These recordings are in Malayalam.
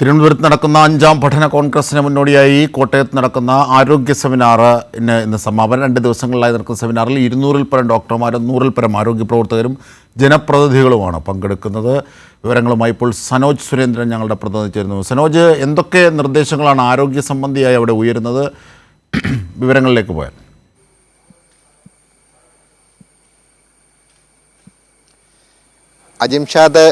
തിരുവനന്തപുരത്ത് നടക്കുന്ന 5ാം പഠന കോൺഗ്രസിന് മുന്നോടിയായി കോട്ടയത്ത് നടക്കുന്ന ആരോഗ്യ സെമിനാറിന് ഇന്ന് സമാപനം. 2 ദിവസങ്ങളിലായി നടക്കുന്ന സെമിനാറിൽ 200-ൽ പരം ഡോക്ടർമാരും 100-ൽ പരം ആരോഗ്യ പ്രവർത്തകരും ജനപ്രതിനിധികളുമാണ് പങ്കെടുക്കുന്നത്. വിവരങ്ങളുമായി ഇപ്പോൾ സനോജ് സുരേന്ദ്രൻ ഞങ്ങളുടെ പ്രതിനിധി ചേരുന്നു. സനോജ്, എന്തൊക്കെ നിർദ്ദേശങ്ങളാണ് ആരോഗ്യ സംബന്ധിയായി അവിടെ ഉയരുന്നത്? വിവരങ്ങളിലേക്ക് പോയാൽ. അജിംഷാദ്,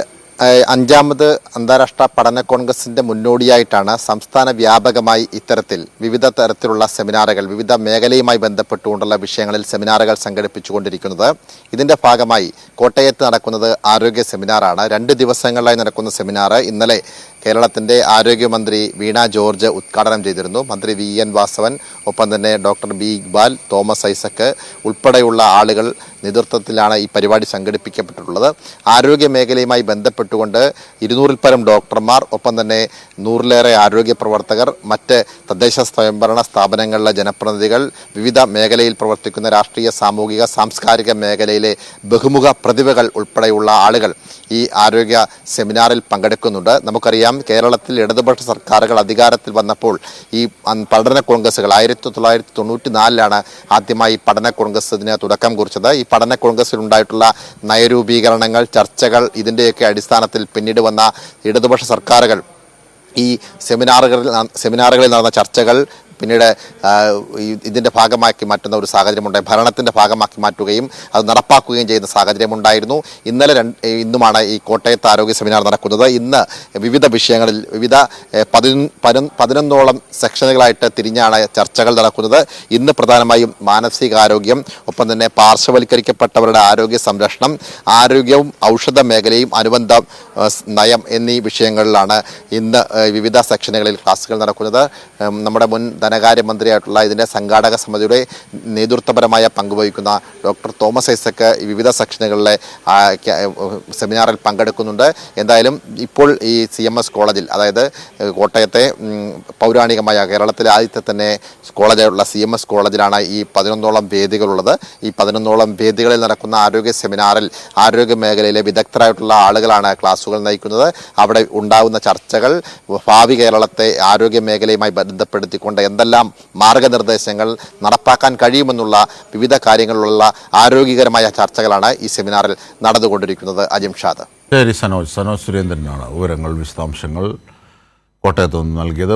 5ാമത് അന്താരാഷ്ട്ര പഠന കോൺഗ്രസിന്റെ മുന്നോടിയായിട്ടാണ് സംസ്ഥാന വ്യാപകമായി ഇത്തരത്തിൽ വിവിധ തരത്തിലുള്ള സെമിനാറുകൾ, വിവിധ മേഖലയുമായി ബന്ധപ്പെട്ടുകൊണ്ടുള്ള വിഷയങ്ങളിൽ സെമിനാറുകൾ സംഘടിപ്പിച്ചുകൊണ്ടിരിക്കുന്നത്. ഇതിന്റെ ഭാഗമായി കോട്ടയത്ത് നടക്കുന്നത് ആരോഗ്യ സെമിനാറാണ്. 2 ദിവസങ്ങളിലായി നടക്കുന്ന സെമിനാർ ഇന്നലെ കേരളത്തിന്റെ ആരോഗ്യമന്ത്രി വീണ ജോർജ് ഉദ്ഘാടനം ചെയ്തിരുന്നു. മന്ത്രി VN വാസവൻ, ഒപ്പം തന്നെ doctor B Iqbal, Thomas Isaac ഉൾപ്പെടെയുള്ള ആളുകൾ നേതൃത്വത്തിലാണ് ഈ പരിപാടി സംഘടിപ്പിക്കപ്പെട്ടിട്ടുള്ളത്. ആരോഗ്യ മേഖലയുമായി ബന്ധപ്പെട്ടുകൊണ്ട് 200-ൽ പരം ഡോക്ടർമാർ, ഒപ്പം തന്നെ 100-ലേറെ ആരോഗ്യ പ്രവർത്തകർ, മറ്റ് തദ്ദേശ സ്വയംഭരണ സ്ഥാപനങ്ങളിലെ ജനപ്രതിനിധികൾ, വിവിധ മേഖലയിൽ പ്രവർത്തിക്കുന്ന രാഷ്ട്രീയ, സാമൂഹിക, സാംസ്കാരിക മേഖലയിലെ ബഹുമുഖ പ്രതിഭകൾ ഉൾപ്പെടെയുള്ള ആളുകൾ ഈ ആരോഗ്യ സെമിനാറിൽ പങ്കെടുക്കുന്നുണ്ട്. നമുക്കറിയാം, കേരളത്തിൽ ഇടതുപക്ഷ സർക്കാരുകൾ അധികാരത്തിൽ വന്നപ്പോൾ ഈ പഠന കോൺഗ്രസുകൾ 1994-ലാണ് ആദ്യമായി പഠന കോൺഗ്രസിന് തുടക്കം കുറിച്ചത്. ഈ പഠന കോൺഗ്രസിൽ ഉണ്ടായിട്ടുള്ള നയരൂപീകരണങ്ങൾ, ചർച്ചകൾ, ഇതിൻ്റെയൊക്കെ അടിസ്ഥാനത്തിൽ പിന്നീട് വന്ന ഇടതുപക്ഷ സർക്കാരുകൾ ഈ സെമിനാറുകളിൽ നടന്ന ചർച്ചകൾ പിന്നീട് ഇതിൻ്റെ ഭാഗമാക്കി മാറ്റുന്ന ഒരു സാഹചര്യമുണ്ടായി, ഭരണത്തിൻ്റെ ഭാഗമാക്കി മാറ്റുകയും അത് നടപ്പാക്കുകയും ചെയ്യുന്ന സാഹചര്യമുണ്ടായിരുന്നു. ഇന്നുമാണ് ഈ കോട്ടയത്ത് ആരോഗ്യ സെമിനാർ നടക്കുന്നത്. ഇന്ന് വിവിധ വിഷയങ്ങളിൽ വിവിധ 11ഓളം സെക്ഷനുകളായിട്ട് തിരിഞ്ഞാണ് ചർച്ചകൾ നടക്കുന്നത്. ഇന്ന് പ്രധാനമായും മാനസികാരോഗ്യം, ഒപ്പം തന്നെ പാർശ്വവൽക്കരിക്കപ്പെട്ടവരുടെ ആരോഗ്യ സംരക്ഷണം, ആരോഗ്യവും ഔഷധ മേഖലയും അനുബന്ധ നയം എന്നീ വിഷയങ്ങളിലാണ് ഇന്ന് വിവിധ സെക്ഷനുകളിൽ ക്ലാസുകൾ നടക്കുന്നത്. നമ്മുടെ മുൻ ധനകാര്യമന്ത്രിയായിട്ടുള്ള ഇതിൻ്റെ സംഘാടക സമിതിയുടെ നേതൃത്വപരമായ പങ്കുവഹിക്കുന്ന ഡോക്ടർ തോമസ് ഐസക് വിവിധ സെക്ഷനുകളിലെ സെമിനാറിൽ പങ്കെടുക്കുന്നുണ്ട്. എന്തായാലും ഇപ്പോൾ ഈ CMS കോളേജിൽ, അതായത് കോട്ടയത്തെ പൗരാണികമായ കേരളത്തിലെ ആദ്യത്തെ തന്നെ കോളേജായിട്ടുള്ള CMS കോളേജിലാണ് ഈ 11ഓളം വേദികളുള്ളത്. ഈ 11ഓളം വേദികളിൽ നടക്കുന്ന ആരോഗ്യ സെമിനാറിൽ ആരോഗ്യ മേഖലയിലെ വിദഗ്ധരായിട്ടുള്ള ആളുകളാണ് ക്ലാസുകൾ നയിക്കുന്നത്. അവിടെ ഉണ്ടാകുന്ന ചർച്ചകൾ ഭാവി കേരളത്തെ ആരോഗ്യ മേഖലയുമായി ബന്ധപ്പെടുത്തിക്കൊണ്ട് എന്തെല്ലാം മാർഗനിർദ്ദേശങ്ങൾ നടപ്പാക്കാൻ കഴിയുമെന്നുള്ള വിവിധ കാര്യങ്ങളിലുള്ള ആരോഗ്യകരമായ ചർച്ചകളാണ് ഈ സെമിനാറിൽ നടന്നുകൊണ്ടിരിക്കുന്നത്. അജിംഷാദ്. ശരി സനോജ് സുരേന്ദ്രനാണ് വിവരങ്ങൾ, വിശദാംശങ്ങൾ കോട്ടയത്ത് നിന്ന് നൽകിയത്.